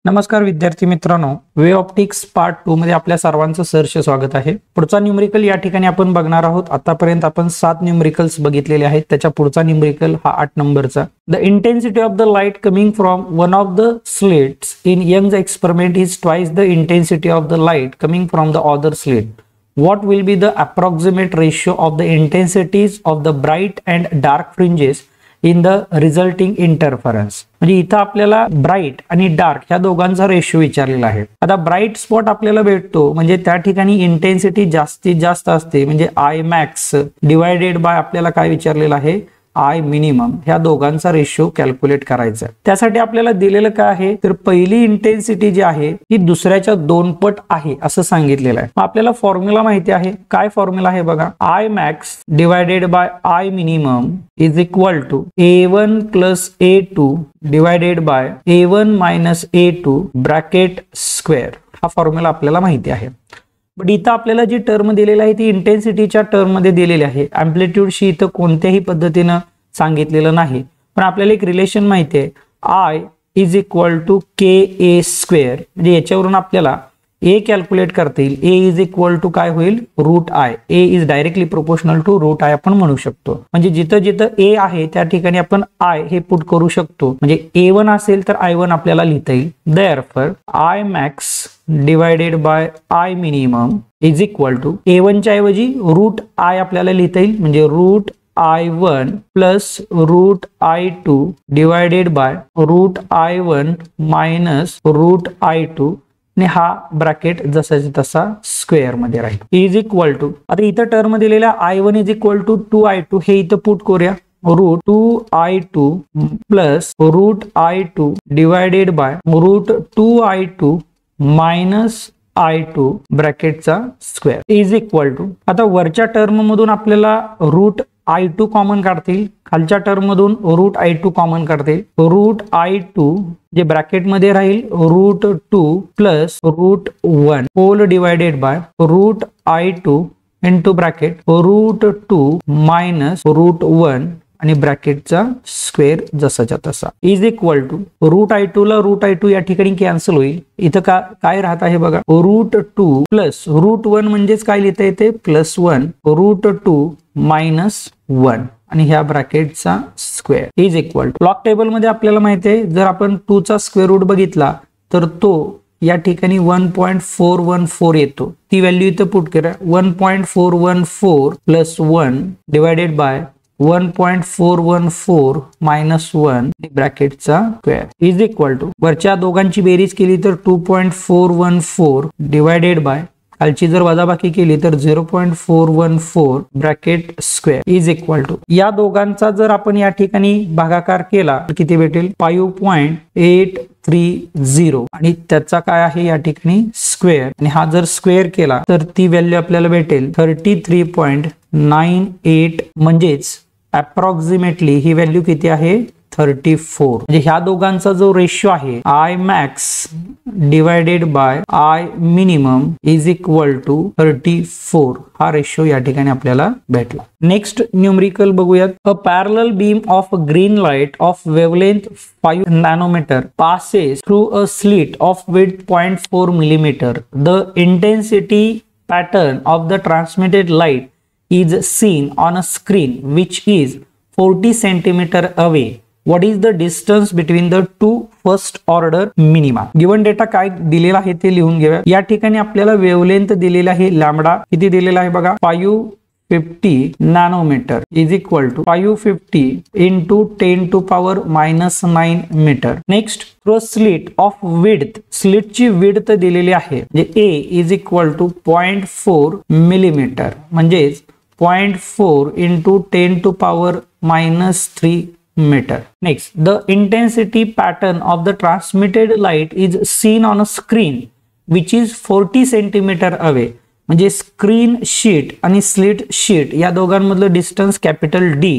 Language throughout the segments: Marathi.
नमस्कार विद्यार्थी मित्रांनो, वे ऑप्टिक्स पार्ट 2 मध्ये आपल्या सर्वांचं सहर्ष स्वागत आहे। पुढचा न्यूमेरिकल या ठिकाणी आपण बघणार आहोत। आतापर्यंत आपण 7 न्यूमेरिकल्स बघितलेले आहेत। त्याच्या पुढचा न्यूमेरिकल हा 8 नंबरचा। The intensity of the light coming from one of the slits in Young's experiment is twice the intensity of the light coming from the other slit. What will be the approximate ratio of the intensities of the bright and dark fringes in the resulting interference? म्हणजे इथं आपल्याला ब्राइट आणि डार्क ह्या दोघांचा रेशो विचारलेला आहे। आता ब्राइट स्पॉट आपल्याला भेटतो म्हणजे त्या ठिकाणी इंटेन्सिटी जास्तीत जास्त असते, म्हणजे आय मॅक्स डिवाइडेड बाय आपल्याला काय विचारलेलं आहे, आय मिनिमम। ह्या दोघांचा रेशो कॅल्क्युलेट करायचा। त्यासाठी आपल्याला दिलेलं काय आहे, तर पहिली इंटेन्सिटी जी आहे ही दुसऱ्याच्या 2 पट आहे असं सांगितलेलं आहे। आपल्याला फॉर्म्युला माहिती आहे, काय फॉर्म्युला आहे बघा, I max divided by I minimum is equal to A1 plus A2 divided by A1 minus A2 bracket square. हा फॉर्म्युला आपल्याला माहिती आहे। बट इथं आपल्याला जी टर्म दिलेली आहे ती इंटेन्सिटीच्या टर्म मध्ये दिलेली आहे। अँप्लिट्यूडशी इथं कोणत्याही पद्धतीनं सांगितलेलं नाही, पण आपल्याला एक रिलेशन माहिती आहे, I is equal to KA square. म्हणजे याच्यावरून आपल्याला ए कॅल्क्युलेट करता येईल। ए इज इक्वल टू काय होईल, root I. A is directly proportional to root I आपण म्हणू शकतो। म्हणजे जिथं जिथं ए आहे त्या ठिकाणी आपण आय हे पुट करू शकतो। म्हणजे A1 असेल तर I1 आपल्याला लिहिता येईल। Therefore I max divided by I minimum is equal to A1 च्या ऐवजी रूट आय आपल्याला लिहिता येईल, म्हणजे root I1 plus root I2 divided by root I1 minus root I2 आणि हा ब्रॅकेट जसाचा तसा स्क्वेअर मध्ये राहील। इज इक्वल टू, आता इथं टर्म दिलेल्या I1 is equal to 2I2 हे इथं पुट करूया, root 2I2 plus root I2 divided by root 2I2 minus I2 ब्रॅकेटचा स्क्वेअर इज इक्वल टू, आता वरच्या टर्म मधून आपल्याला रूट I2 कॉमन काढता येईल, खालच्या टर्म मधून रूट I2 कॉमन काढता येईल। रूट I2 जे ब्रॅकेट मध्ये राहील root 2 plus root 1 whole divided by root I2 into bracket root 2 minus root 1 आणि ब्रॅकेटचा स्क्वेअर जसाच्या तसा is equal to route I2 ला रूट I2 या ठिकाणी कॅन्सल होईल। इथं काय राहत आहे बघा, रूट 2 प्लस रूट 1 म्हणजेच काय लिहिता येते, प्लस 1 रूट 2 मायनस 1 आणि ह्या ब्रॅकेटचा square is equal to, log table मध्ये आपल्याला माहिती आहे जर आपण 2 चा स्क्वेअर रूट बघितला तर तो या ठिकाणी 1.414 येतो। ती व्हॅल्यू इथं पुट करा, 1.414 प्लस 1 डिवाइडेड बाय 1.414 मायनस 1 ब्रॅकेटचा स्क्वेअर इज इक्वल टू, वरच्या दोघांची बेरीज केली तर 2.414 डिवाइडेड बाय खालची जर वजाबाकी केली तर 0.414 bracket square is equal to, या दोघांचा जर आपण या ठिकाणी भागाकार केला तर किती भेटेल, 5.830 आणि त्याचा काय आहे या ठिकाणी स्क्वेअर, आणि हा जर स्क्वेअर केला तर ती व्हॅल्यू आपल्याला भेटेल 33.98, म्हणजेच अप्रॉक्सिमेटली ही व्हॅल्यू किती आहे, 34। म्हणजे ह्या दोघांचा जो रेशो आहे I max divided by I minimum is equal to 34, हा रेशो या ठिकाणी आपल्याला भेटला। नेक्स्ट न्यूमेरिकल बघूयात, a parallel beam of green light of wavelength 5 nanometre passes through a slit of width 0.4 millimeter. The intensity pattern of the transmitted light is seen on a screen which is 40 centimeter away. What is the distance between the two first order minima? Given data काय दिलेला आहे ते लिहून घेऊया। या ठिकाणी आपल्याला वेवलेंथ दिलेला आहे लॅम्बडा, किती दिलेला आहे बघा, 550 nanometre is equal to 550 into 10 to power -9 metre. Next through slit of width, स्लिटची विड्थ दिलेली आहे, म्हणजे A is equal to 0.4 millimetre, म्हणजेच 0.4 into 10 to power -3 meter. Next, the intensity pattern of the transmitted light is seen on a screen which is 40 centimeter away. म्हणजे स्क्रीन शीट आणि स्लिट शीट या दोघांमधलं डिस्टन्स कॅपिटल डी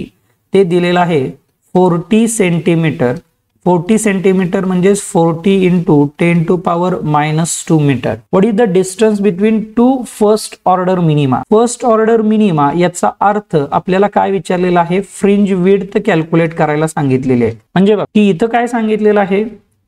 ते दिलेलं आहे 40 सेंटीमीटर। 40 सेंटीमीटर म्हणजे 40 into 10 to power -2 metre. What is the distance between two first order minima? First order minima याचा अर्थ आपल्याला काय विचारलेला आहे, फ्रिंज विड्थ कॅल्क्युलेट करायला सांगितलेले आहे। म्हणजे बघ की इथं काय सांगितलेलं आहे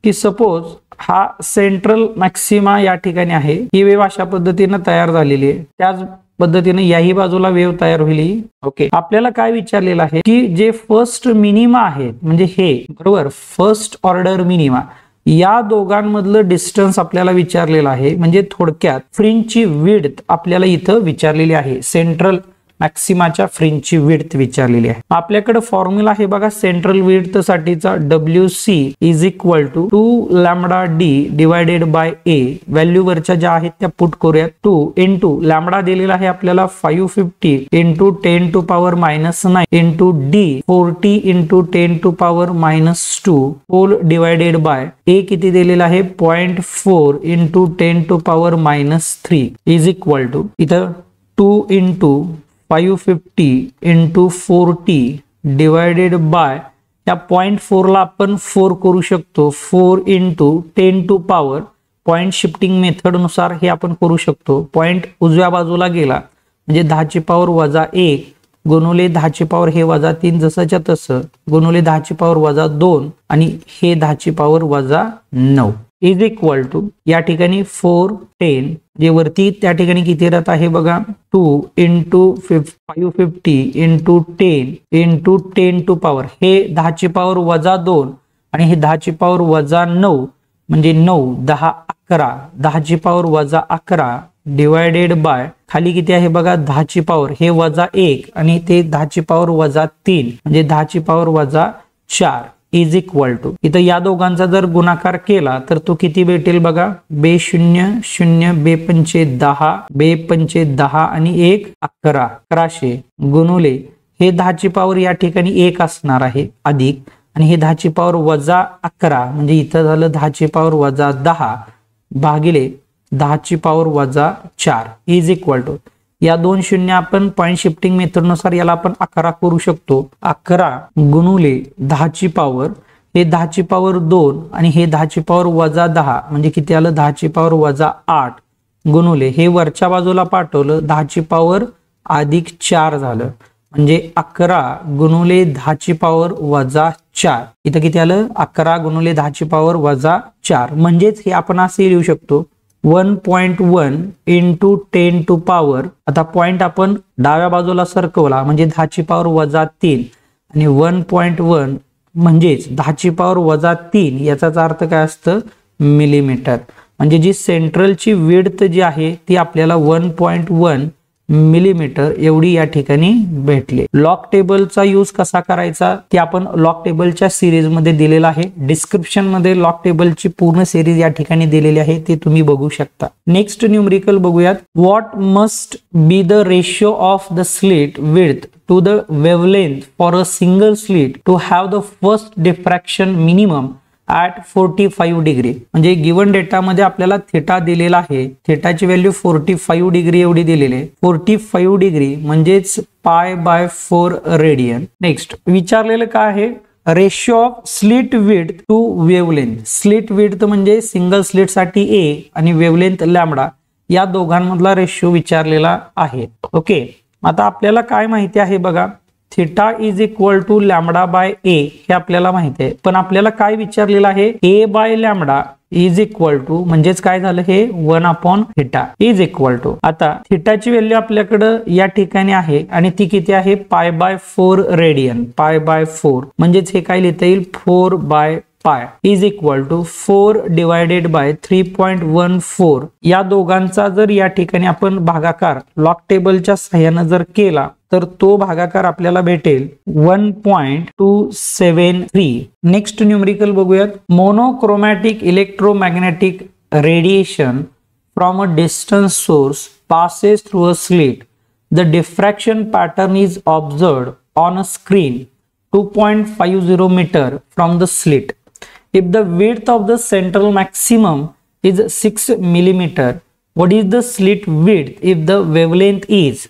की सपोज हा सेंट्रल मॅक्सिमा या ठिकाणी आहे, ही वेव्ह अशा पद्धतीने तयार झालेली आहे, त्याच पद्धतीने याही बाजूला वेव्ह तयार होईल. ओके, आपल्याला काय विचारलेलं आहे की जे फर्स्ट मिनिमा आहे म्हणजे हे बरोबर फर्स्ट ऑर्डर मिनिमा या दोघांमधलं डिस्टन्स आपल्याला विचारलेलं आहे. म्हणजे थोडक्यात फ्रिंजची विड्थ आपल्याला इथं विचारलेली आहे, सेंट्रल मॅक्सिमाच्या फ्रिंजची विड्थ विचारलेली आहे. आपल्याकडे फॉर्म्युला आहे बघा सेंट्रल विड्थ साठीचा, WC is equal to 2 lambda D divided by A. Value वरच्या ज्या आहेत त्या पुट करूयात. 2 इंटू लॅम्बडा दिलेला आहे आपल्याला 550 into 10 to power -9 into D 40 into 10 to power -2 whole divided by A किती दिलेला आहे 0.4 into 10 to power -3 is equal to इथं 2 इंटू 550 इंटू 40 डिवायडेड बाय या 0.4 ला आपण 4 करू शकतो. 4 into 10 to power point shifting method नुसार हे आपण करू शकतो. पॉइंट उजव्या बाजूला गेला म्हणजे 10 ची पॉवर -1 गुणुले 10 ची पॉवर हे -3 जसंच्या तसं गुणुले 10 ची पॉवर -2 आणि हे 10 ची पॉवर -9 इज इक्वल टू या ठिकाणी 4 10 जे वरती त्या ठिकाणी किती राहत आहे बघा 2 into 550 into 10 into 10 to power हे 10 ची पॉवर -2 आणि हे 10 ची पॉवर -9 म्हणजे 9 10 11 10 ची पॉवर -11 डिवायडेड बाय खाली किती आहे बघा 10 ची पॉवर हे -1 आणि ते 10 ची पॉवर -3 म्हणजे 10 ची पॉवर -4 इज इक्वल टू इथं या दोघांचा जर गुणाकार केला तर तो किती भेटेल बघा 2 0 0 2 पंचे 10 2 पंचे 10 आणि 1 11 1100 गुणुले हे 10 ची पॉवर या ठिकाणी 1 असणार आहे अधिक आणि हे 10 ची पॉवर -11 म्हणजे इथं झालं 10 ची पॉवर -10 भागिले 10 ची पॉवर -4 इज इक्वल टू या 2 शून्य आपण पॉइंट शिफ्टिंग मेथड नुसार याला आपण 11 करू शकतो. 11 गुणुले 10 ची पॉवर हे 10 ची पॉवर 2 आणि हे 10 ची पॉवर -10 म्हणजे किती आलं 10 ची पॉवर -8 गुणुले हे वरच्या बाजूला पाठवलं 10 ची पॉवर +4 झालं म्हणजे 11 गुणुले 10 ची पॉवर -4 इथं किती आलं 11 गुणुले 10 ची पॉवर -4 म्हणजेच हे आपण असे लिहू शकतो 1.1 इंटू 10 टू पॉवर आता पॉइंट आपण डाव्या बाजूला सरकवला म्हणजे 10 ची पॉवर -3 आणि 1.1 म्हणजेच 10 ची पॉवर -3 याचा अर्थ काय असतं मिलीमीटर. म्हणजे जी सेंट्रलची विड्थ जी आहे ती आपल्याला 1.1 मिलीमीटर एवढी या ठिकाणी भेटले. लॉग टेबलचा यूज कसा करायचा ते आपण लॉग टेबलच्या सिरीज मध्ये दिलेला आहे. डिस्क्रिप्शन मध्ये लॉग टेबलची पूर्ण सिरीज या ठिकाणी दिलेली आहे ते तुम्ही बघू शकता. नेक्स्ट न्यूमरिकल बघूयात. What must be the ratio of the slit width to the wavelength for a single slit to have the first diffraction minimum at 45 degree. म्हणजे गिवन डेटामध्ये आपल्याला थिटा दिलेला आहे, थिटाची व्हॅल्यू 45 डिग्री एवढी दिलेली आहे. 45 डिग्री म्हणजेच π/4 रेडियन. नेक्स्ट विचारलेलं काय आहे ratio of slit width to wavelength. Slit width म्हणजे सिंगल स्लिट साठी ए आणि वेवलेंथ लॅम्बडा या दोघांमधला रेशिओ विचारलेला आहे. ओके, आता आपल्याला काय माहिती आहे बघा theta is equal to lambda by A हे आपल्याला माहिती आहे. पण आपल्याला काय विचारलेलं आहे A by lambda is equal to म्हणजेच काय झालं हे 1/θ इज इक्वल टू आता थिटाची व्हॅल्यू आपल्याकडे या ठिकाणी आहे आणि ती किती आहे π/4 रेडियन. π/4 म्हणजेच हे काय लिहिता येईल 4/π is equal to 4 divided by 3.14. या दोघांचा जर या ठिकाणी आपण भागाकार लॉग टेबलच्या सहाय्याने जर केला तर तो भागाकार आपल्याला भेटेल 1.273. नेक्स्ट न्यूमरिकल बघूयात. Monochromatic electromagnetic radiation from a distance source passes through a slit. The diffraction pattern is observed on a screen 2.50 meter from the slit. If the width of the central maximum is 6 millimeter, what is the slit width if the wavelength is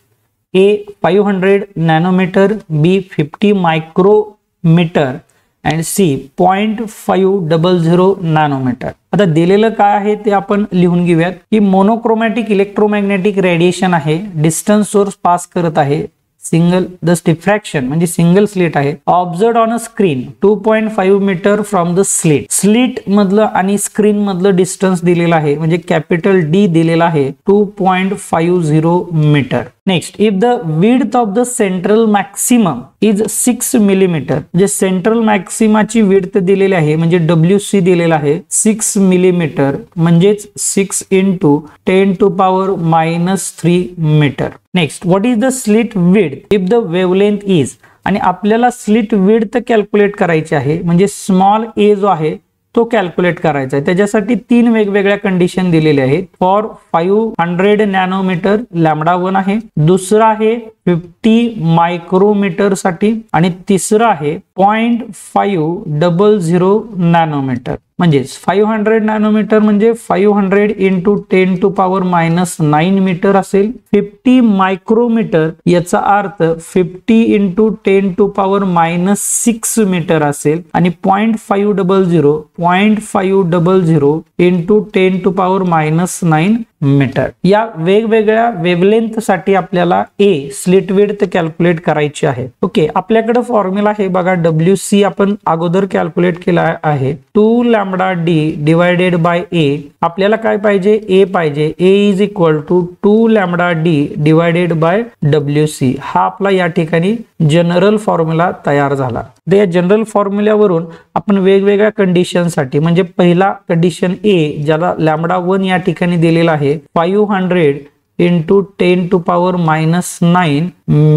A 500 nanometer, B 50 micrometer and C 0.500 nanometre. आता दिलेलं काय आहे ते आपण लिहून घेऊयात की मोनोक्रोमॅटिक इलेक्ट्रोमॅग्नेटिक रेडिएशन आहे, डिस्टन्स सोर्स पास करत आहे, सिंगल दस डिफ्रॅक्शन म्हणजे सिंगल स्लिट आहे observed on a screen 2.5 metre from the slit. Slit मधलं आणि स्क्रीन मधलं डिस्टन्स दिलेलं आहे म्हणजे कॅपिटल डी दिलेला आहे 2.50 metre. Next, if the width of the central maximum is 6 millimetre, म्हणजे सेंट्रल मॅक्सिमाची विड्थ दिलेली आहे म्हणजे WC दिलेला आहे 6 मिलीमीटर म्हणजेच 6 into 10 to power -3 metre. Next, what is the slit width if the wavelength is, आणि आपल्याला स्लिट विड्थ कॅल्क्युलेट करायची आहे म्हणजे स्मॉल ए जो आहे तो कॅल्क्युलेट करायचा आहे. त्याच्यासाठी 3 वेगवेगळ्या कंडिशन दिलेल्या आहेत. फॉर 500 नॅनोमीटर λ1 आहे, दुसरा आहे 50 मायक्रोमीटर साठी आणि तिसरा आहे 0.500 नॅनोमीटर. म्हणजे 500 नॅनोमीटर म्हणजे 500 into 10 to power -9 मीटर असेल. 50 मायक्रोमीटर याचा अर्थ 50 into 10 to power -6 मीटर असेल आणि 0.500 into 10 to power -9 मीटर. या वेगवेगळ्या वेवलेंथ साठी आपल्याला ए स्लिट विड्थ कॅल्क्युलेट करायची आहे. ओके, आपल्याकडे फॉर्म्युला आहे बघा, WC आपण अगोदर कॅल्क्युलेट केला आहे 2λd डिवायडेड बाय ए. आपल्याला काय पाहिजे, ए पाहिजे. A is equal to 2λd divided by WC. हा आपला या ठिकाणी जनरल फॉर्म्युला तयार झाला. तर या जनरल फॉर्म्युल्यावरून आपण वेगवेगळ्या कंडिशन साठी म्हणजे पहिला कंडिशन ए ज्याला λ1 या ठिकाणी दिलेला आहे 500 into 10 to power -9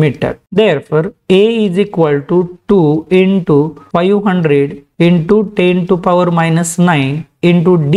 metre. Therefore, A is equal to 2 into 500 into 10 to power -9 into D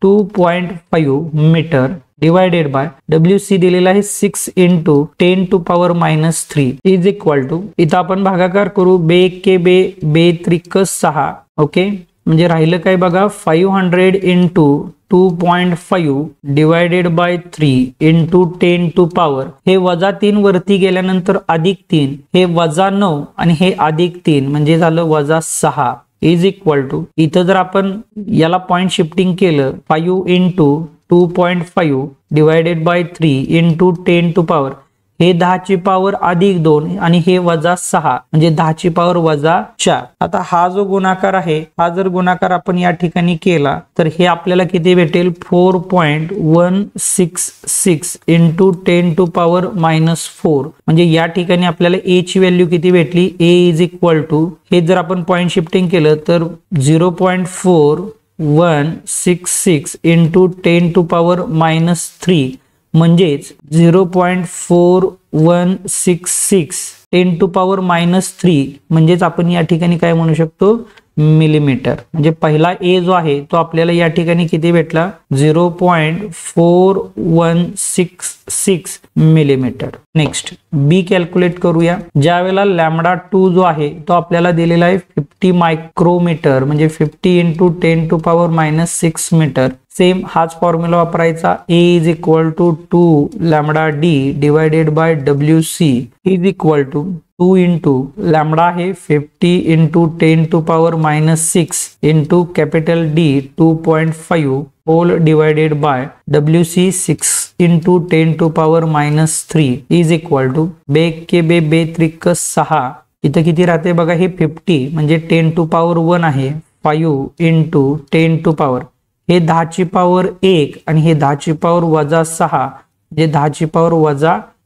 2.5 metre divided by WC दिलेला आहे 6 into 10 to power -3 is equal to, इथं आपण भागाकार करू, बे के बे बे त्रिक 6. ओके, म्हणजे राहिलं काय बघा 500 into 2.5 divided by 3 into 10 to power, हे -3 वरती गेल्यानंतर +3, हे -9 आणि हे +3 म्हणजे झालं -6 इज इक्वल टू, इथं जर आपण याला पॉइंट शिफ्टिंग केलं 5 into 2.5 divided by 3 into 10 to power, हे 10 ची पॉवर +2 आणि हे -6 म्हणजे 10 ची पॉवर -4. आता हा जो गुणाकार आहे हा जर गुणाकार आपण या ठिकाणी केला तर हे आपल्याला किती भेटेल 4.166 into 10 to power -4. म्हणजे या ठिकाणी आपल्याला ए ची व्हॅल्यू किती भेटली, ए इज इक्वल टू, हे जर आपण पॉइंट शिफ्टिंग केलं तर 0.4166 into 10 to power -3 म्हणजेच 0.4166 10 to power -3 म्हणजेच आपण या ठिकाणी काय म्हणू शकतो, मिलीमीटर. म्हणजे पहिला ए जो आहे तो आपल्याला या ठिकाणी किती भेटला 0.4166 मिलीमीटर. नेक्स्ट बी कॅल्क्युलेट करूया. ज्या वेळेला λ2 जो आहे तो आपल्याला दिलेला आहे 50 मायक्रोमीटर म्हणजे 50 into 10 to power -6 metre. Same हाच फॉर्म्युला वापरायचा. A is equal to 2λd divided by WC is equal to 2 into λ आहे 50 into 10 to power -6 into capital D 2.5 whole divided by WC 6 into 10 to power -3 is equal to, बे के बे बे त्रिक 6, इथं किती राहते बघा, हे 50 म्हणजे 10 to power 1 आहे, 5 into 10 to power, हे 10 ची पॉवर 1 आणि हे 10 ची पॉवर -6 म्हणजे 10 ची पॉवर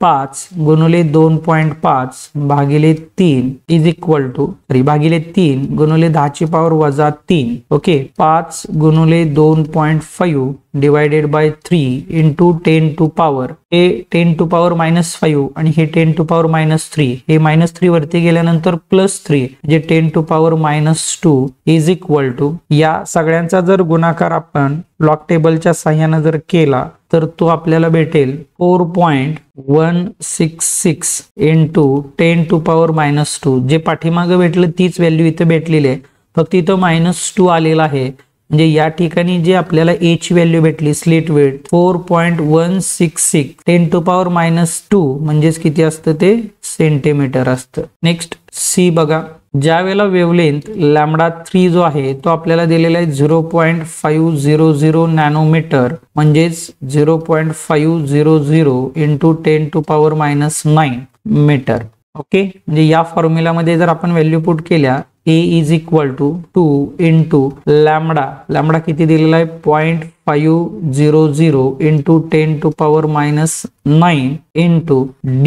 -5 गुणिले 2.5 भागिले 3 इज इक्वल टू, भागिले 3 गुणिले 10 ची पॉवर -3. ओके, 5 गुणिले 2.5 divided by 3 into 10 to power, हे 10 to power -5 आणि हे 10 to power -3, हे -3 वरती गेल्यानंतर +3 म्हणजे 10 to power -2 is equal to, या सगळ्यांचा जर गुणाकार आपण लॉग टेबलच्या सहाय्याने जर केला तर तो आपल्याला भेटेल 4.166 into 10 to power -2. जे पाठीमागे भेटलं तीच व्हॅल्यू इथं भेटलेली आहे, फक्त इथं -2 आलेला आहे. म्हणजे या ठिकाणी जे आपल्याला ए ची व्हॅल्यू भेटली स्लिट विड्थ 4.166 10 to power -2 म्हणजेच किती असतं ते सेंटीमीटर असतं. नेक्स्ट सी बघा. ज्या वेळेला वेवलेंथ λ3 जो आहे तो आपल्याला दिलेला आहे 0.500 नॅनोमीटर म्हणजेच 0.500 into 10 to power -9 metre. Okay, म्हणजे या फॉर्म्युलामध्ये जर आपण व्हॅल्यू पुट केल्या A is equal to 2 into lambda किती दिलेला आहे 0.500 into 10 to power minus 9 into D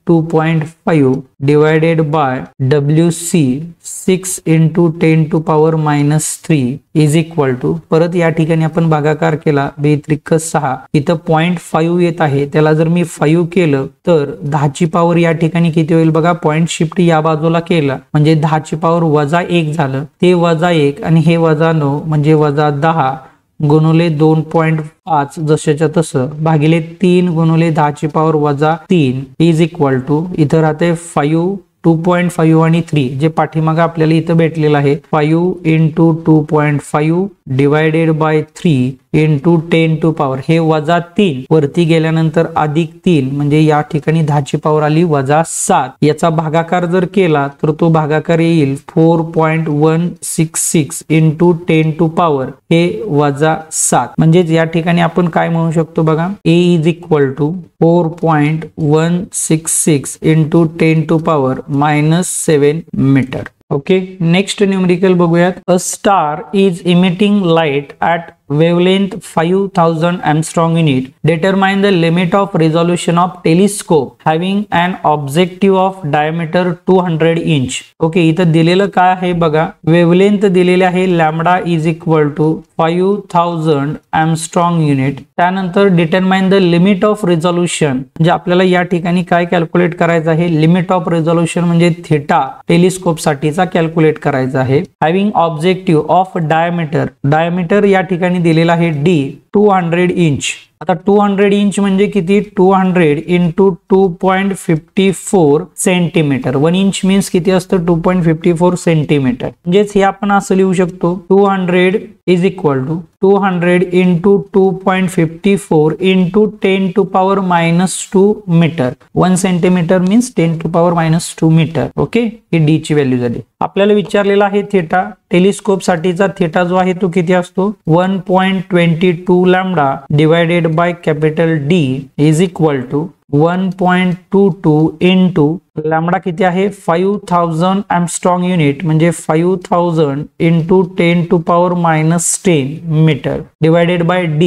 2.5 divided by WC 6 into 10 to power minus 3 is equal to, परत या ठिकाणी आपण भागाकार केला 2×6, इथं 0.5 येत आहे, त्याला जर मी 5 केलं तर 10 ची पॉवर या ठिकाणी किती होईल बघा, पॉइंट शिफ्ट या बाजूला केला म्हणजे 10 ची पॉवर -1 झालं, ते -1 आणि हे -9 म्हणजे -10 गुणुले 2.5 जशाच्या तसं भागिले 3 गुणुले 10 ची पॉवर -3 इज इक्वल टू, इथं राहते 5 2.5 आणि 3 जे पाठीमागे आपल्याला इथं भेटलेलं आहे 5 into 2.5 divided by 3 into 10 to power हे -3 वरती गेल्यानंतर +3 म्हणजे या ठिकाणी 10 ची पॉवर आली -7, याचा भागाकार जर केला तर तो भागाकार येईल 4.166 इंटू 10 टू पॉवर हे -7, म्हणजे या ठिकाणी आपण काय म्हणू शकतो बघा, A is equal to 4.166 into 10 to power -7 metre. Okay, next numerical बघूयात. A star is emitting light at wavelength 5000 Armstrong unit. Determine the limit of resolution of telescope having an objective of diameter 200 inch. Okay, इथं दिलेलं काय आहे बघा, वेवलेंथ दिलेले आहे लॅम्बडा is equal to 5000 Armstrong unit. त्यानंतर determine the limit of resolution, म्हणजे आपल्याला या ठिकाणी काय कॅल्क्युलेट करायचं आहे, लिमिट ऑफ रिझोल्यूशन म्हणजे थीटा टेलिस्कोप साठीचा कॅल्क्युलेट करायचा आहे. हॅव्हिंग ऑब्जेक्टिव्ह ऑफ डायमीटर या ठिकाणी दिलेला आहे D 200 इंच. आता 200 इंच म्हणजे किती, 200 इंटू 2.54 सेंटीमीटर. 1 इंच मीन्स किती असतं 2.54 सेंटीमीटर. म्हणजेच हे आपण असं लिहू शकतो 200 is equal to 200 into 2.54 into 10 to power -2 metre. 1 centimetre means 10 to power -2 metre. Okay, ही D ची व्हॅल्यू झाली. आपल्याला विचारलेला आहे थीटा, टेलिस्कोप साठीचा थीटा जो आहे तो किती असतो 1.22 lambda divided by capital D is equal to 1.22 into lambda किती आहे 5000 Armstrong युनिट म्हणजे 5000 into 10 to power -10 metre divided by D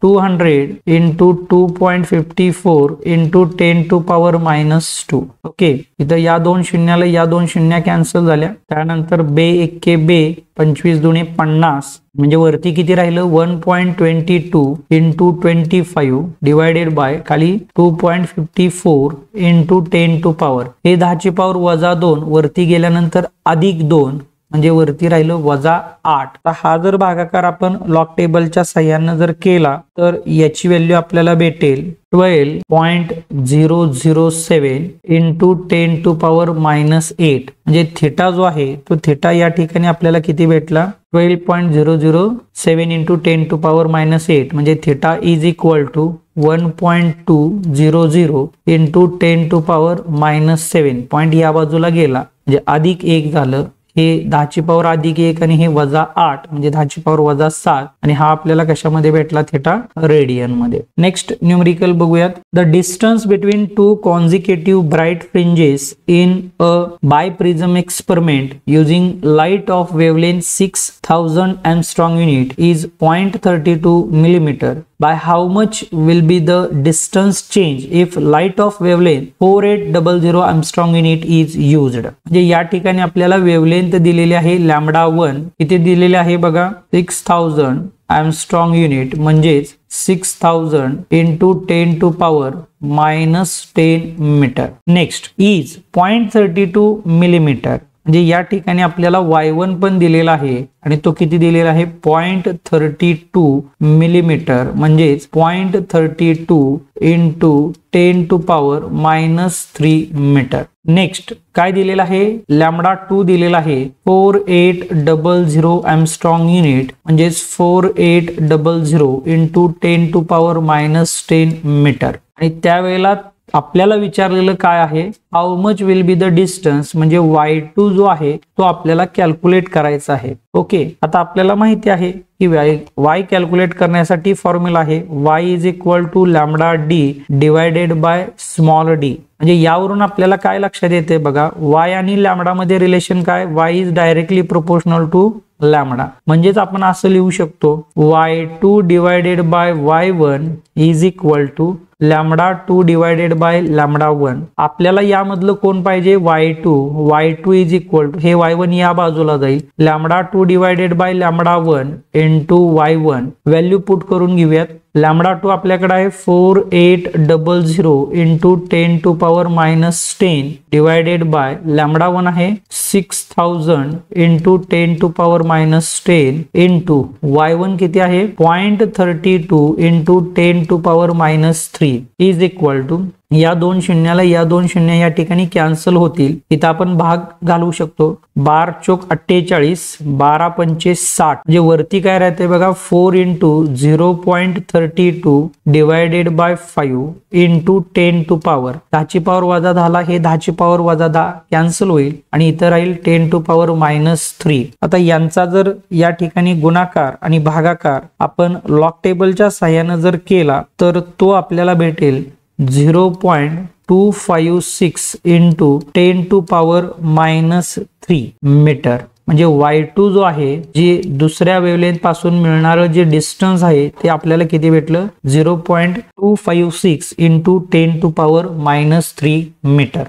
200 into 2.54 into 10 to power -2. ओके, इथं या 2 शून्याला या 2 शून्य कॅन्सल झाल्या. त्यानंतर बे 1 बे 25 दुणे 50 म्हणजे वरती किती राहिलं 1.22 इंटू 25 डिवायडेड बाय खाली 2.54 इंटू 10 टू पॉवर हे 10 ची पॉवर -2 वरती गेल्यानंतर +2 म्हणजे वरती राहिलं -8. तर हा जर भागाकार आपण लॉग टेबलच्या साह्याने जर केला तर याची व्हॅल्यू आपल्याला भेटेल 12.007 इंटू 10 टू पॉवर -8. म्हणजे थीटा जो आहे तो थीटा या ठिकाणी आपल्याला किती भेटला 12.007 इंटू 10 टू पॉवर -8 म्हणजे theta is equal to 1.200 into 10 to power -7. Point या बाजूला गेला म्हणजे +1 झालं, हे 10 ची पॉवर +1 आणि हे -8 म्हणजे 10 ची पॉवर -7 आणि हा आपल्याला कशामध्ये भेटला थीटा रेडियन मध्ये. नेक्स्ट न्यूमेरिकल बघूयात. The distance between 2 consecutive bright fringes in a biprism experiment using light of वेवलेंथ 6000 Armstrong unit is 0.32 millimeter. By how much will be the distance change if light of wavelength 4800 Armstrong unit is used? म्हणजे या ठिकाणी आपल्याला वेवलेंथ दिलेली आहे λ1 किती दिलेले आहे बघा 6000 Armstrong युनिट म्हणजेच 6000 into 10 to power -10 metre. Next is 0.32 millimetre म्हणजे या ठिकाणी आपल्याला y1 पण दिलेला आहे आणि तो किती दिलेला आहे 0.32 मिलीमीटर म्हणजेच 0.32 into 10 to power -3 metre. Next काय दिलेलं आहे λ2 दिलेला आहे 4800 Armstrong युनिट म्हणजेच 4800 इंटू 10 टू पॉवर -10 मीटर आणि त्यावेळेला आपल्याला विचारलेलं काय आहे, how much will be the distance, म्हणजे y2 जो आहे तो आपल्याला कॅल्क्युलेट करायचा आहे. ओके, आता आपल्याला माहिती आहे की y कॅल्क्युलेट करण्यासाठी फॉर्म्युला आहे y is equal to lambda D divided by small d. म्हणजे यावरून आपल्याला काय लक्षात येते बघा, y आणि लॅम्बडा मध्ये रिलेशन काय, y is directly proportional to lambda. म्हणजेच आपण असं लिहू शकतो y2 divided by y1 is equal to lambda 2 divided by lambda 1. आपल्याला यामधलं कोण पाहिजे, y2 इज इक्वल टू, हे y1 या बाजूला जाईल, lambda 2 divided by lambda 1 into y1. Value put करून घेऊयात. लॅम्बडा 2 आपल्याकडे आहे 4800 into 10 to power minus 10 divided by lambda 1 आहे 6000 into 10 to power minus 10 into y1 किती आहे 0.32 into 10 to power minus 3 is equal to, या दोन शून्याला या दोन शून्य या ठिकाणी कॅन्सल होतील. इथं आपण भाग घालू शकतो. 12 चोक 48, 12 पंचे 60, म्हणजे वरती काय राहते बघा 4 into 0.32 divided by 5 into 10 to power, 10 ची पॉवर वजा 10 हे 10 ची पॉवर वजा 10 कॅन्सल होईल आणि इथं राहील 10 टू पॉवर मायनस 3. आता यांचा जर या ठिकाणी गुणाकार आणि भागाकार आपण लॉग टेबलच्या साह्याने जर केला तर तो आपल्याला भेटेल 0.256 into 10 to power minus 3 metre. म्हणजे y2 जो आहे, जे दुसऱ्या वेव्हलेंथ पासून मिळणारं जे डिस्टन्स आहे ते आपल्याला किती भेटलं 0.256 into 10 to power minus 3 metre.